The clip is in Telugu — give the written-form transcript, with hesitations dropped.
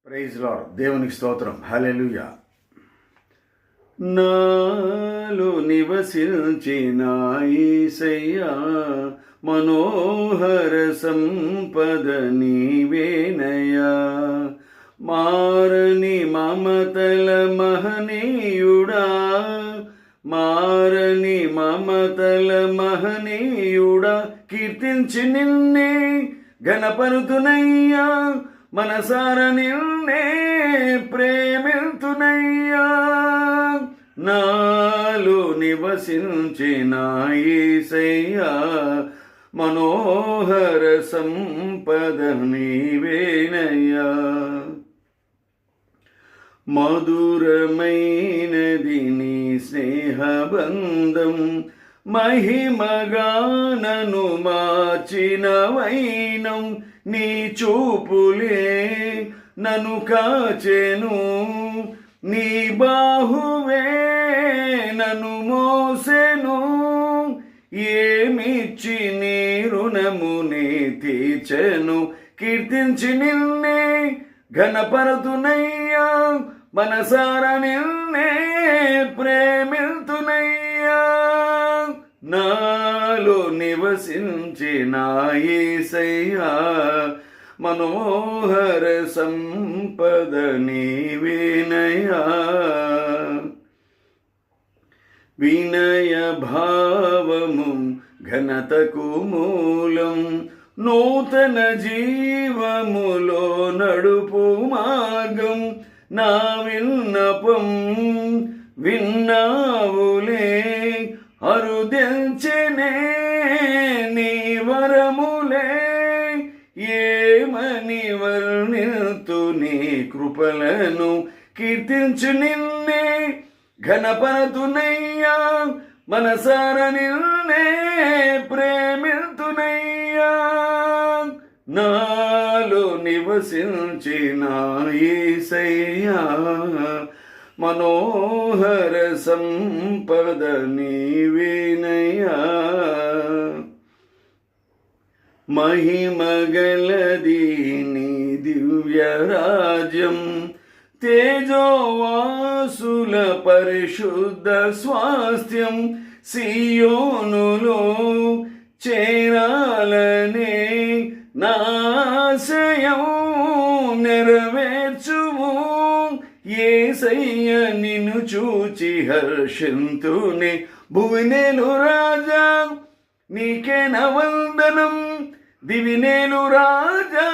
Praise lord. దేవునికి స్తోత్రం. హల్లెలూయా. నాలో నివసించిన యేసయ్యా, మనోహర సంపద నీవేనయ్యా. మారని మమతల మహనీయుడా, మారని మమతల మహనీయుడా, కీర్తించి నిన్నే గణపరుతునయ్యా, మనసార నిన్నే ప్రేమిల్తునయ్యా. నాలో నివసించిన యేసయ్యా, మనోహర సంపద నీవేనయ్యా. మధురమైనది నీ స్నేహబంధం, మహిమగా నన్ను మార్చిన వైనం, నీ చూపులే నన్ను కాచెను, నీ బాహువే నన్ను మోసెను. ఏమిచ్చి నీ రుణమునే తీర్చెను, కీర్తించి నిన్నే ఘనపరతునయ్యా, మనసార నిన్నే ప్రేమిల్తునయ్యా. నాలో నివసించిన యేసయ్యా, మనోహర సంపద నీవేనయ్యా. వినయ భావము ఘనతకు మూలం, నూతన జీవములో నడుపు మార్గం. నా విన్నపం విన్నావులే, అరుదెంచెనే నీ వరములే. ఏమని వర్ణిల్తు నీ కృపలను, కీర్తించు నిన్నే ఘనపరతునయ్యా, మనసార నిన్నే ప్రేమిల్తునయ్యా. నాలో నివసించిన యేసయ్యా, మనోహర సంపద నీవేనయ్యా. మహిమగలది నీ దివ్యరాజ్యం, తేజోవాసుల పరిశుద్ధ స్వాస్థ్యం. సియోనులో చేరాలనే నాశయం నెరవేర్చుము. యేసయ్య నిన్ను చూచి హర్షింతునే, భువినేలు రాజా నీకే వందనం, దివినేలు రాజా